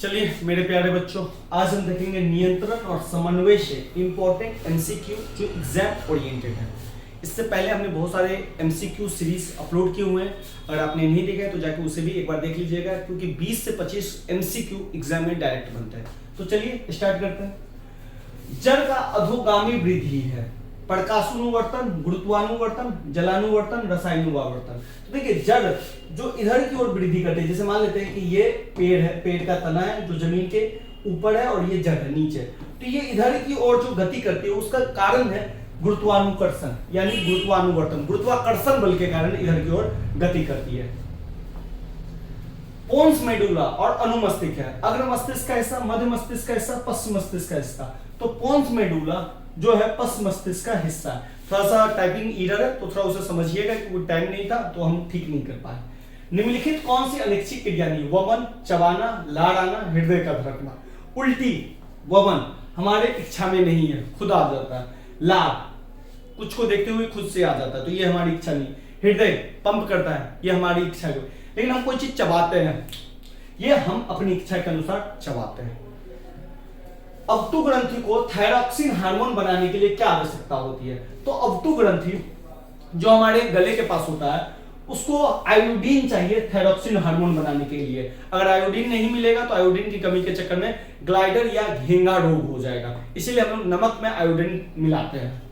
चलिए मेरे प्यारे बच्चों, आज हम देखेंगे नियंत्रण और समन्वय से इंपॉर्टेंट एमसीक्यू जो एग्जाम ओरिएंटेड है। इससे पहले हमने बहुत सारे एमसीक्यू सीरीज अपलोड किए हुए हैं। अगर आपने नहीं देखा है तो जाके उसे भी एक बार देख लीजिएगा, क्योंकि 20 से 25 एमसीक्यू एग्जाम में डायरेक्ट बनता है। तो चलिए स्टार्ट करते हैं। जड़ का अधोगामी वृद्धि है, प्रकाशानुवर्तन, गुरुत्वानुवर्तन, जलानुवर्तन, रसायनुवर्तन। तो देखिए जड़ जो इधर की ओर वृद्धि करते हैं, जैसे मान लेते हैं कि ये पेड़ है, पेड़ का तना है जो जमीन के ऊपर है और ये जड़ है नीचे, तो ये इधर की ओर जो गति करती है उसका कारण है गुरुत्वानुकर्षण यानी गुरुत्वानुवर्तन। गुरुत्वाकर्षण बल के कारण इधर की ओर गति करती है। पोन्स मेडुला और अनुमस्तिष्क है, अग्र मस्तिष्क का हिस्सा, मध्य मस्तिष्क का हिस्सा, पश्चिम मस्तिष्क का हिस्सा। तो पोन्स मेडुला जो है पश्चिम मस्तिष्क का हिस्सा है। थोड़ा सा टाइपिंग एरर है तो थोड़ा उसे समझिएगा, क्योंकि टाइम नहीं था तो हम ठीक नहीं कर पाए। निम्नलिखित कौन सी अनैच्छिक क्रिया नहीं? वमन, चबाना, लार आना, हृदय का धड़कना। उल्टी वमन हमारे इच्छा में नहीं है, खुद आ जाता है। लार कुछ को देखते हुए खुद से आ जाता है, तो ये हमारी इच्छा नहीं। हृदय पंप करता है, ये हमारी इच्छा है। लेकिन हम कोई चीज चबाते हैं, ये हम अपनी इच्छा के अनुसार चबाते हैं। अवतु ग्रंथि को थायरॉक्सिन हार्मोन बनाने के लिए क्या आवश्यकता होती है? तो अवतु ग्रंथि जो हमारे गले के पास होता है उसको आयोडीन चाहिए थायरॉक्सिन हार्मोन बनाने के लिए। अगर आयोडीन नहीं मिलेगा तो आयोडीन की कमी के चक्कर में ग्लाइडर या घेंगा रोग हो जाएगा, इसीलिए हम लोग नमक में आयोडीन मिलाते हैं।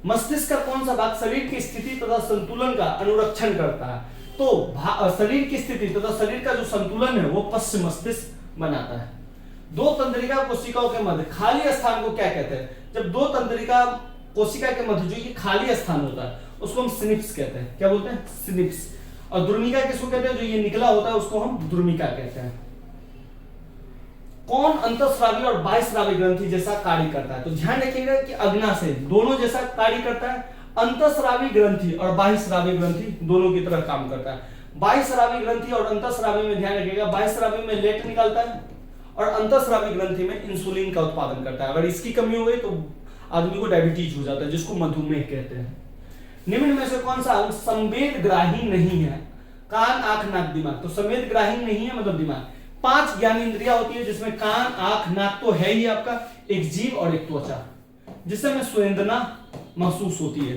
मस्तिष्क का कौन सा भाग शरीर की स्थिति तथा संतुलन का अनुरक्षण करता है? तो शरीर की स्थिति तथा शरीर का जो संतुलन है वो पश्चिम मस्तिष्क बनाता है। दो तंत्रिका कोशिकाओं के मध्य खाली स्थान को क्या कहते हैं? जब दो तंत्रिका कोशिका के मध्य जो ये खाली स्थान होता है उसको हम सिनिप्स कहते हैं। क्या बोलते हैं? सिनिप्स। और द्रुमिका किसको कहते हैं? जो ये निकला होता है उसको हम द्रुमिका कहते हैं। कौन अंतःस्रावी और बाह्यस्रावी ग्रंथि जैसा कार्य करता है? तो ध्यान रखिएगा कि अग्नाशय दोनों जैसा कार्य करता है। अंतःस्रावी ग्रंथि और बाह्यस्रावी ग्रंथि दोनों की तरह काम करता है। बाह्यस्रावी ग्रंथि और अंतःस्रावी में ध्यान रखिएगा, बाह्यस्रावी में लेट निकलता है और अंतःस्रावी ग्रंथि में इंसुलिन का उत्पादन करता है। अगर इसकी कमी हो गई तो आदमी को डायबिटीज हो जाता है, जिसको मधुमेह कहते हैं। निम्न में से कौन सा अंग संवेदग्राही नहीं है? कान, आंख, नाक, दिमाग। तो संवेदग्राही नहीं है मतलब दिमाग। 5 ज्ञानेंद्रियां होती है जिसमें कान, आंख, नाक तो है ही आपका, एक जीभ और एक त्वचा, जिससे हमें संवेदना महसूस होती है।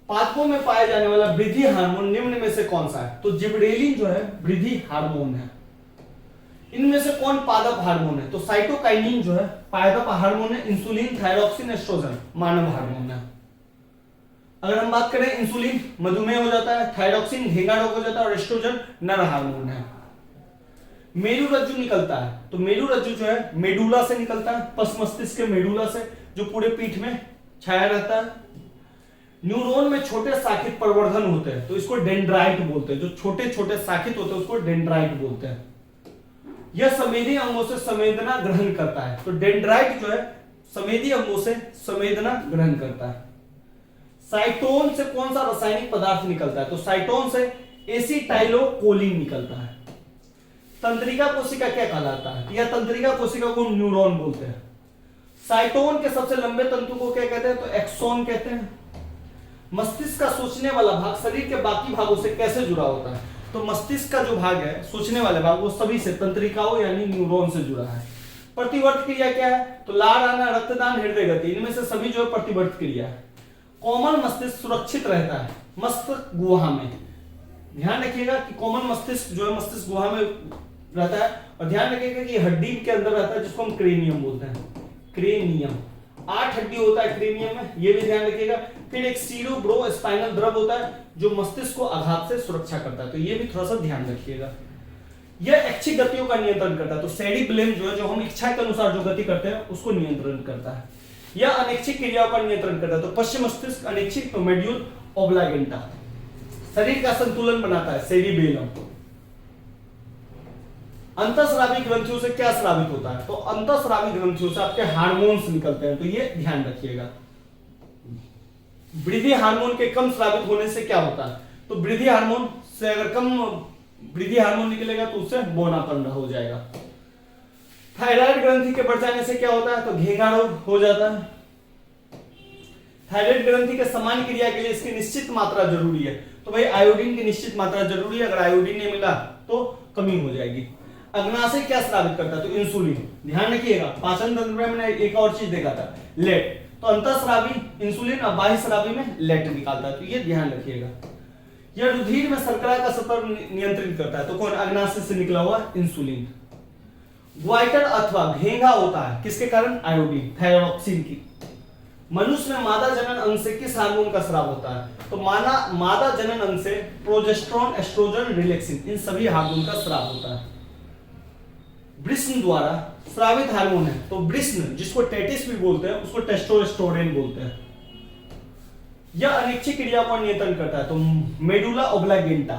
पादपों में पाया जाने वाला वृद्धि हार्मोन निम्न में से कौन सा है? तो जिबरेलिन जो है वृद्धि हार्मोन है। इनमें से कौन पादप हार्मोन है? तो साइटोकाइनिन जो है पादप हार्मोन है। इंसुलिन, थायरॉक्सिन, एस्ट्रोजन मानव हार्मोन है। अगर हम बात करें इंसुलिन मधुमेह हो जाता है, थायरॉक्सिन घेंगा रोग हो जाता है और एस्ट्रोजन नर हार्मोन है। मेरु रज्जु निकलता है, तो मेरु रज्जु जो है मेडुला से निकलता है, पश्चिम मस्तिष्क के मेडुला से, जो पूरे पीठ में छाया रहता है। न्यूरॉन में छोटे शाखित प्रवर्धन होते हैं तो इसको डेंड्राइट बोलते हैं। जो छोटे छोटे शाखित होते हैं उसको डेंड्राइट बोलते हैं। यह संवेदी अंगों से संवेदना ग्रहण करता है, तो डेंड्राइट जो है संवेदी अंगों से संवेदना ग्रहण करता है। साइटोन से कौन सा रासायनिक पदार्थ निकलता है? तो साइटोन से एसिटाइलोकोलिन निकलता है। तंत्रिका कोशिका क्या कहलाता है? यह तंत्रिका कोशिका को न्यूरॉन बोलते हैं। साइटोन के सबसे लंबे तंतु को क्या कहते हैं? तो एक्सोन कहते हैं। मस्तिष्क का सोचने वाला भाग शरीर के बाकी भागों से कैसे जुड़ा होता है? तो मस्तिष्क का जो भाग है, सोचने वाले भाग, वो सभी से तंत्रिकाओं यानी न्यूरॉन से जुड़ा है। प्रतिवर्त क्रिया क्या है? तो लार आना, रक्तदान, हृदय गति, इनमें से सभी जो है प्रतिवर्त क्रिया है। कोमल मस्तिष्क सुरक्षित रहता है मस्तिष्क गुहा में। ध्यान रखिएगा कि कोमल मस्तिष्क जो है मस्तिष्क गुहा में रहता है, और ध्यान रखिएगा कि हड्डी के अंदर रहता है जिसको हम क्रेनियम बोलते हैं। क्रेनियम 8 हड्डी होता है क्रेनियम में, ये भी ध्यान रखिएगा। फिर एक सीरोब्रो स्पाइनल द्रव होता है जो मस्तिष्क को आघात से सुरक्षा करता है, तो ये भी थोड़ा सा ध्यान रखिएगा। यह ऐच्छिक गतियों का नियंत्रण करता है, तो सेरिब्रम जो है जो हम इच्छा के अनुसार जो गति करते हैं उसको नियंत्रण करता है। यह अनैच्छिक क्रियाओं का नियंत्रण करता है, तो पश्चिम मस्तिष्क अनैच्छिक, तो मेड्यूल ओब्लागेंटा। शरीर का संतुलन बनाता है सेरिबेलम। अंतःस्रावी ग्रंथियों से क्या स्रावित होता है? तो अंतःस्रावी ग्रंथियों से आपके हार्मोन्स निकलते हैं, तो ये ध्यान रखिएगा। वृद्धि हार्मोन के कम स्रावित होने से क्या होता है? तो वृद्धि हार्मोन से अगर कम वृद्धि हार्मोन निकलेगा तो उससे बौनापन हो जाएगा। थायराइड ग्रंथि के बढ़ जाने से क्या होता है? तो घेंगा रोग हो जाता है। थायराइड ग्रंथि के समान क्रिया के लिए इसकी निश्चित मात्रा जरूरी है, तो भाई आयोडीन की निश्चित मात्रा जरूरी है। अगर आयोडीन नहीं मिला तो कमी हो जाएगी। अग्नाशय क्या स्रावित करता है? तो इंसुलिन। ध्यान रखिएगा, पाचन तंत्र में मैंने एक और चीज देखा था, लेट। तो अंतःस्रावी इंसुलिन और बाह्य स्रावी में लेट निकालता है, तो ये ध्यान रखिएगा। यह रुधिर में शर्करा का स्तर नियंत्रित करता है, तो कौन? अग्नाशय से निकला हुआ इंसुलिन। ग्वाइटर अथवा घेंगा होता है किसके कारण? आयोडीन, थायरॉक्सिन की। मनुष्य में मादा जनन अंग से किस हार्मोन का स्राव होता है? तो मादा जनन अंग से प्रोजेस्टेरोन, एस्ट्रोजन, रिलैक्सिन, इन सभी हार्मोन का स्राव होता है। वृष्ण द्वारा स्रावित हार्मोन है, तो वृष्ण जिसको टेटिस भी बोलते हैं उसको टेस्टोस्टेरोन बोलते हैं। यह अनिच्छिक क्रिया को नियंत्रण करता है, तो मेडुला ओब्लागेंटा।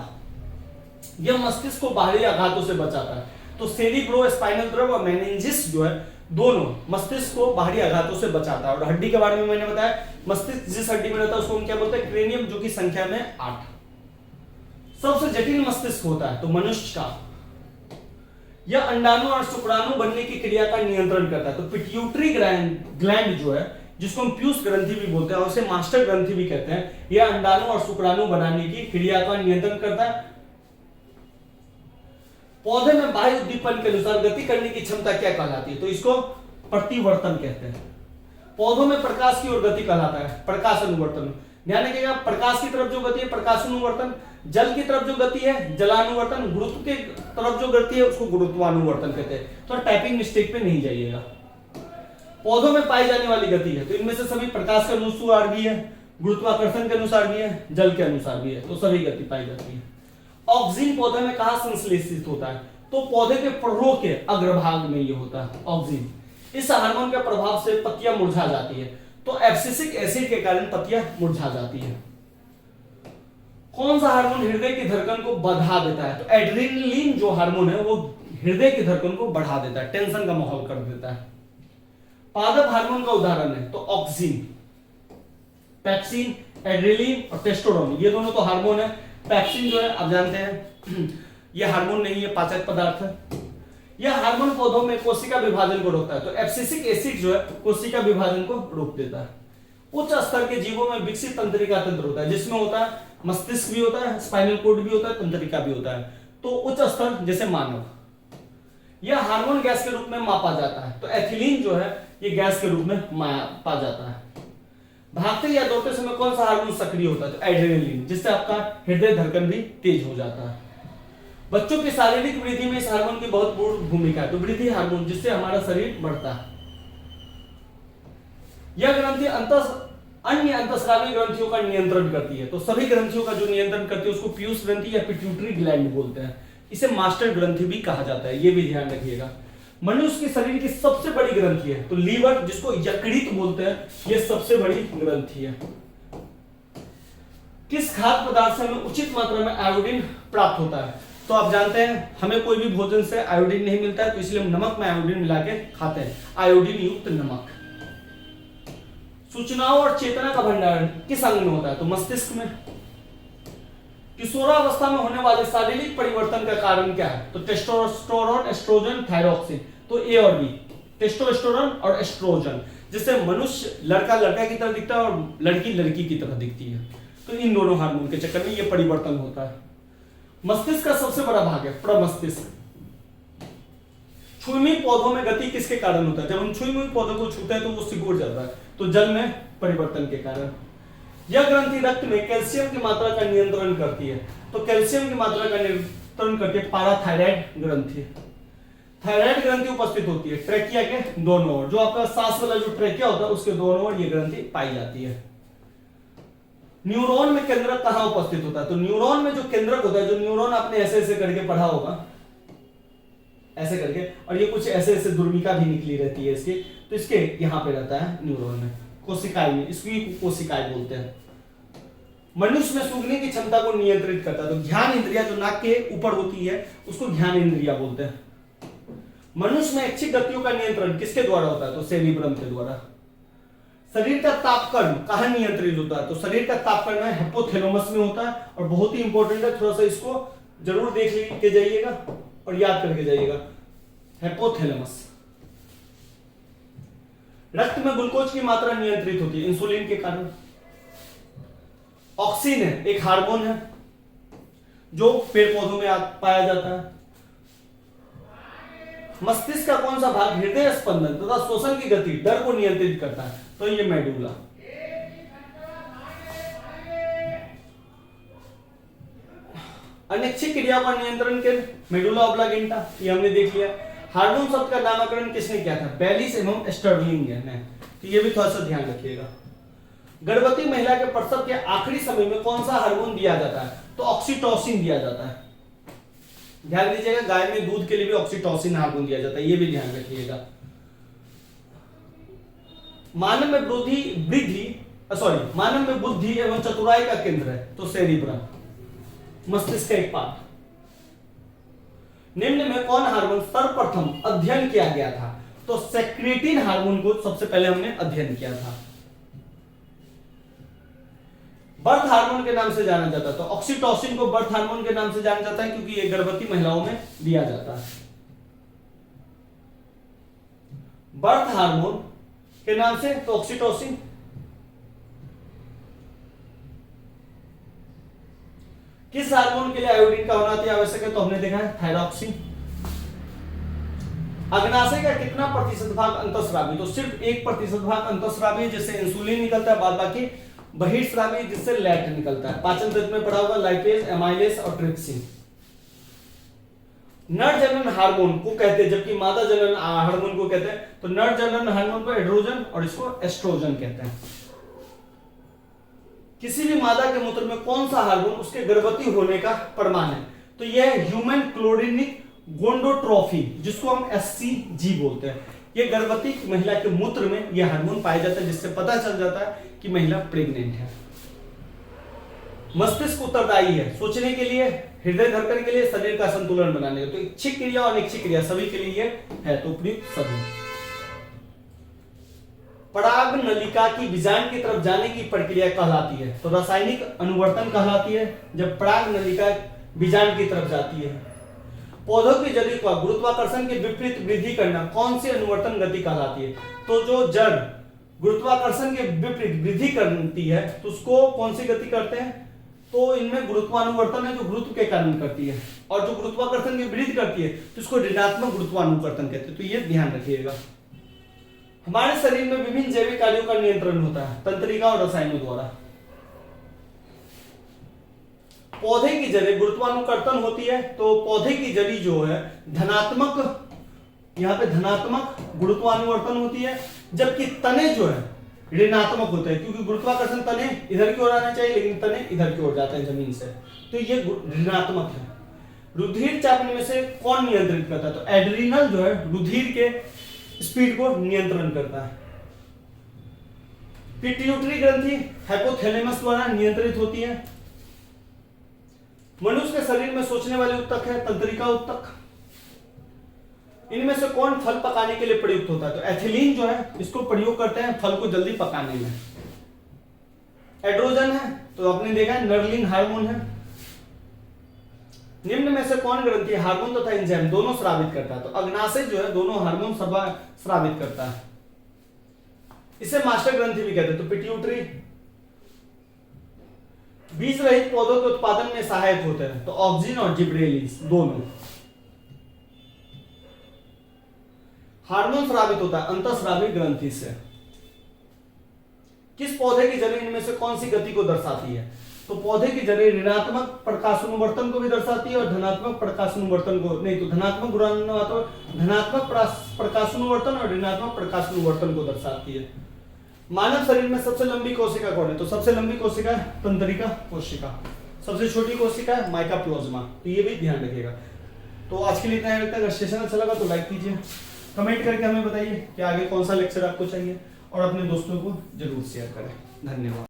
यह मस्तिष्क को बाहरी आघातों से बचाता है, तो सेरिब्रोस्पाइनल द्रव और मेनिंजिस जो है दोनों मस्तिष्क को बाहरी आघातों से बचाता है। और हड्डी के बारे में मैंने बताया, मस्तिष्क जिस हड्डी में रहता है उसको हम क्या बोलते हैं? क्रेनियम, जो कि संख्या में 8। सबसे जटिल मस्तिष्क होता है तो मनुष्य का। यह अंडाणु और शुक्राणु बनने की क्रिया का नियंत्रण करता है, तो पिट्यूटरी ग्लैंड जो है, जिसको हम पीयूष ग्रंथि भी बोलते हैं और उसे मास्टर ग्रंथि भी कहते हैं, यह अंडाणु और शुक्राणु बनाने की क्रिया का नियंत्रण करता है। पौधे में बाह्य उद्दीपन के अनुसार गति करने की क्षमता क्या कहलाती है? तो इसको प्रतिवर्तन कहते हैं। पौधों में प्रकाश की ओर गति कहलाता है प्रकाश अनुवर्तन। ध्यान रखिएगा, प्रकाश की तरफ जो गति है प्रकाश अनुवर्तन, जल की तरफ जो गति है जलानुवर्तन, गुरुत्व की तरफ जो गति है उसको गुरुत्वानुवर्तन कहते हैं। तो टाइपिंग मिस्टेक पे नहीं जाइएगा। पौधों में पाई जाने वाली गति है, तो इनमें से सभी प्रकाश के अनुसार भी है, गुरुत्वाकर्षण के अनुसार भी है, जल के अनुसार भी है, तो सभी गति पाई जाती है। ऑक्सीजन पौधे में कहां संश्लेषित होता है? तो पौधे के प्ररोह के अग्रभाग में ये होता है ऑक्सीजन। इस हार्मोन के प्रभाव से पत्तियां मुरझा जाती है, तो एब्सिसिक एसिड के कारण पत्तियां मुरझा जाती है। कौन सा हार्मोन हृदय की धड़कन को बढ़ा देता है? तो एड्रेनलिन जो हार्मोन है वो हृदय की धड़कन को बढ़ा देता है, टेंशन का माहौल कर देता है। पादप हार्मोन का उदाहरण है तो ऑक्सिन, पैक्सिन, एड्रेनलिन और टेस्टोस्टेरोन, ये दोनों तो हार्मोन है। पैक्सिन जो है आप जानते हैं ये हार्मोन नहीं है, पाचक पदार्थ है। यह हार्मोन पौधों में कोशिका विभाजन को रोकता है, तो एब्सिसिक एसिड जो है कोशिका विभाजन को रोक देता है। उच्च स्तर के जीवों में विकसित तंत्रिका तंत्र होता है, जिसमें होता है मस्तिष्क भी होता है, स्पाइनल कोड भी होता है, तंत्रिका भी होता है। तो उच्च स्तर जैसे मानव, यह हार्मोन गैस के रूप में मापा जाता है, तो एथिलीन जो है ये गैस के रूप में मापा जाता है। भागते या दौड़ते समय कौन सा हार्मोन सक्रिय होता है? तो एड्रेनलिन, जिससे आपका हृदय धड़कन भी तेज हो जाता है। बच्चों की शारीरिक वृद्धि में इस हार्मोन की बहुत बड़ी भूमिका है, तो वृद्धि हार्मोन, जिससे हमारा शरीर बढ़ता है। यह ग्रंथि अन्य अंतःस्रावी ग्रंथियों का नियंत्रण करती है, तो सभी ग्रंथियों का जो नियंत्रण करती है उसको पीयूष ग्रंथि या पिट्यूटरी ग्लैंड बोलते हैं। इसे मास्टर ग्रंथि भी कहा जाता है, ये भी ध्यान रखिएगा। मनुष्य के शरीर की सबसे बड़ी ग्रंथि है, तो लीवर, जिसको यकृत बोलते हैं, यह सबसे बड़ी ग्रंथि है। किस खाद्य पदार्थ से हमें उचित मात्रा में आयोडीन प्राप्त होता है? तो आप जानते हैं हमें कोई भी भोजन से आयोडीन नहीं मिलता है, तो इसलिए हम नमक में आयोडीन मिला के खाते हैं, आयोडीन युक्त नमक। सूचनाओं और चेतना का भंडारण किस अंग में होता है? तो मस्तिष्क में। किशोरावस्था में होने वाले शारीरिक परिवर्तन का कारण क्या है? तो टेस्टोस्टेरोन, एस्ट्रोजन, थायरॉक्सिन, तो ए और बी, टेस्टोस्टेरोन और एस्ट्रोजन, जिससे मनुष्य लड़का लड़का की तरह दिखता है और लड़की लड़की की तरह दिखती है। तो इन दोनों हार्मोन के चक्कर में यह परिवर्तन होता है। मस्तिष्क का सबसे बड़ा भाग है प्रमस्तिष्क। छुई हुई पौधों में गति किसके कारण होता है? जब हम छुई हुई पौधों को छूते हैं तो वो सिकुड़ जाता है, तो जल में परिवर्तन के कारण। यह ग्रंथि रक्त में कैल्शियम की मात्रा का नियंत्रण करती है, तो कैल्शियम की मात्रा का नियंत्रण करती है पाराथायराइड ग्रंथि। थायराइड ग्रंथि उपस्थित होती है ट्रेकिया के दोनों ओर, जो आपका सांस वाला जो ट्रेकिया होता है उसके दोनों ओर ये ग्रंथि पाई जाती है। न्यूरॉन में केंद्रक कहां उपस्थित होता है? तो न्यूरॉन में जो केंद्रक होता है, जो न्यूरॉन आपने ऐसे ऐसे करके पढ़ा होगा, ऐसे करके, और ये कुछ ऐसे ऐसे दुर्मिका भी निकली रहती है इसकी, तो इसके यहां पे रहता है न्यूरॉन में, कोशिकाएं में, इसकी कोशिकाएं बोलते हैं। मनुष्य में सूंघने की क्षमता को नियंत्रित करता है, तो ज्ञान इंद्रिया जो नाक के ऊपर होती है उसको ज्ञान इंद्रिया बोलते हैं। मनुष्य में ऐच्छिक गतियों का नियंत्रण किसके द्वारा होता है? तो सेरिब्रम के द्वारा। शरीर का तापकर्ण कहां नियंत्रित होता है? तो शरीर का तापकर्ण हाइपोथैलेमस में होता है, और बहुत ही इंपॉर्टेंट है, थोड़ा सा इसको जरूर देख के जाइएगा और याद करके जाइएगा, हाइपोथैलेमस। रक्त में ग्लूकोज की मात्रा नियंत्रित होती है इंसुलिन के कारण। ऑक्सीन है एक हार्मोन है जो पेड़ पौधों में पाया जाता है। मस्तिष्क का कौन सा भाग हृदय स्पंदन तथा श्वसन की गति डर को नियंत्रित करता है? तो ये मेडुला। अनैच्छिक क्रियाओं का नियंत्रण केंद्र मेडुला ऑब्लांगेटा, ये हमने देख लिया। हार्मोन शब्द का नामकरण किसने किया था? बेलिस एवं स्टर्लिंग ने। तो ये भी थोड़ा सा ध्यान रखिएगा। गर्भवती महिला के प्रसव के आखिरी समय में कौन सा हार्मोन दिया जाता है? तो ऑक्सीटोसिन दिया जाता है। ध्यान दीजिएगा, गाय में दूध के लिए भी ऑक्सीटोसिन हार्मोन दिया जाता है, ये भी ध्यान रखिएगा। मानव में मानव में बुद्धि एवं चतुराई का केंद्र है? तो सेरिब्रम, मस्तिष्क का एक पार्ट। निम्न में कौन हार्मोन सर्वप्रथम अध्ययन किया गया था? तो सेक्रेटिन हार्मोन को सबसे पहले हमने अध्ययन किया था। बर्थ हार्मोन के नाम से जाना जाता है, तो ऑक्सीटोसिन को बर्थ हार्मोन के नाम से जाना जाता है क्योंकि ये गर्भवती महिलाओं में दिया जाता है। बर्थ हार्मोन के नाम से तो ऑक्सीटोसिन। किस हार्मोन के लिए आयोडीन का होना अति आवश्यक है? तो हमने देखा है थायरॉक्सिन। अग्नाशय का कितना प्रतिशत भाग अंतःस्रावी? तो सिर्फ 1% भाग अंतःस्रावी, जिससे इंसुलिन निकलता है, बाद बाकी बहिर्स्रावी जिससे लैक्ट निकलता है। पाचन तंत्र में पड़ा हुआ लाइपेज, एमाइलेज और ट्रिप्सिन। नर जनन हार्मोन को कहते हैं, जबकि मादा जनन हार्मोन को कहते हैं। तो नर जनन हार्मोन को एड्रोजन और इसको एस्ट्रोजन कहते हैं। किसी भी मादा के मूत्र में कौन सा हार्मोन उसके गर्भवती होने का प्रमाण है? तो यह ह्यूमन क्लोरिनिक गोंडोट्रोफी, जिसको हम HCG बोलते हैं। ये गर्भवती महिला के मूत्र में यह हार्मोन पाया जाता है, जिससे पता चल जाता है कि महिला प्रेग्नेंट है। मस्तिष्क उत्तरदायी है सोचने के लिए, हृदय धड़कन के लिए, शरीर का संतुलन बनाने के। तो इच्छिक क्रिया और अनिच्छिक क्रिया सभी के लिए है, तो उपयुक्त सभी। पराग नलिका की बीजांड की तरफ जाने की प्रक्रिया कहलाती है? तो रासायनिक अनुवर्तन कहलाती है, जब पराग नलिका बीजांड की तरफ जाती है। पौधों की जड़ का गुरुत्वाकर्षण के विपरीत वृद्धि करना कौन सी अनुवर्तन गति कहलाती है? तो जो जड़ गुरुत्वाकर्षण के विपरीत वृद्धि करती है तो उसको कौन सी गति करते हैं? तो इनमें गुरुत्वानुवर्तन है जो गुरुत्व के कारण करती है, और जो गुरुत्वाकर्षण की वृद्धि करती है तो इसको ऋणात्मक गुरुत्वानुवर्तन कहते हैं। तो ये ध्यान रखिएगा। हमारे शरीर में विभिन्न जैविक कार्यों का नियंत्रण होता है तंत्रिका और रसायनों द्वारा। पौधे की जड़ें गुरुत्वानुकर्तन होती है, तो पौधे की जड़ी जो है धनात्मक, यहाँ पे धनात्मक गुरुत्वानुवर्तन होती है, जबकि तने जो है ऋणात्मक होते हैं, क्योंकि गुरुत्वाकर्षण तने इधर की ओर आना चाहिए लेकिन तने इधर की ओर जाते हैं जमीन से, तो ये ऋणात्मक है। रुधिर चाप में से कौन नियंत्रित करता है? तो एड्रिनल जो है रुधिर के स्पीड को नियंत्रण करता है। पिट्यूटरी ग्रंथि हाइपोथैलेमस द्वारा नियंत्रित होती है। मनुष्य के शरीर में सोचने वाले उत्तक है तंत्रिका उत्तक। इनमें से कौन फल पकाने के लिए प्रयुक्त होता है? तो एथिलीन जो है इसको प्रयोग करते हैं फल को जल्दी पकाने में। एड्रोजन है तो आपने देखा है नर्लिंग हार्मोन है। निम्न में से कौन ग्रंथि हार्मोन तथा एंजाइम दोनों स्रावित करता है? तो अग्नाशय जो है दोनों हार्मोन स्रावित करता है, इसे मास्टर ग्रंथि भी कहते हैं। तो पिट्यूटरी। बीज रहित पौधों के उत्पादन में सहायक होते हैं, तो ऑक्सिन और जिब्रेलिन्स दोनों। हार्मोन स्रावित होता है अंतःस्रावी ग्रंथि से। किस पौधे की जड़ें इनमें से कौन सी गति को दर्शाती है? तो पौधे की जड़ें ऋणात्मक प्रकाशानुवर्तन को भी दर्शाती है और धनात्मक प्रकाशानुवर्तन को नहीं, तो धनात्मक प्रकाशानुवर्तन और ऋणात्मक प्रकाशानुवर्तन को दर्शाती है। मानव शरीर में सबसे लंबी कोशिका कौन है? तो सबसे लंबी कोशिका है तंत्रिका कोशिका। सबसे छोटी कोशिका है माइकोप्लाज्मा। तो ये भी ध्यान रखिएगा। तो आज के लिए इतना ही रखते हैं। अगर सेशन अच्छा लगा तो लाइक कीजिए, कमेंट करके हमें बताइए कि आगे कौन सा लेक्चर आपको चाहिए, और अपने दोस्तों को जरूर शेयर करें। धन्यवाद।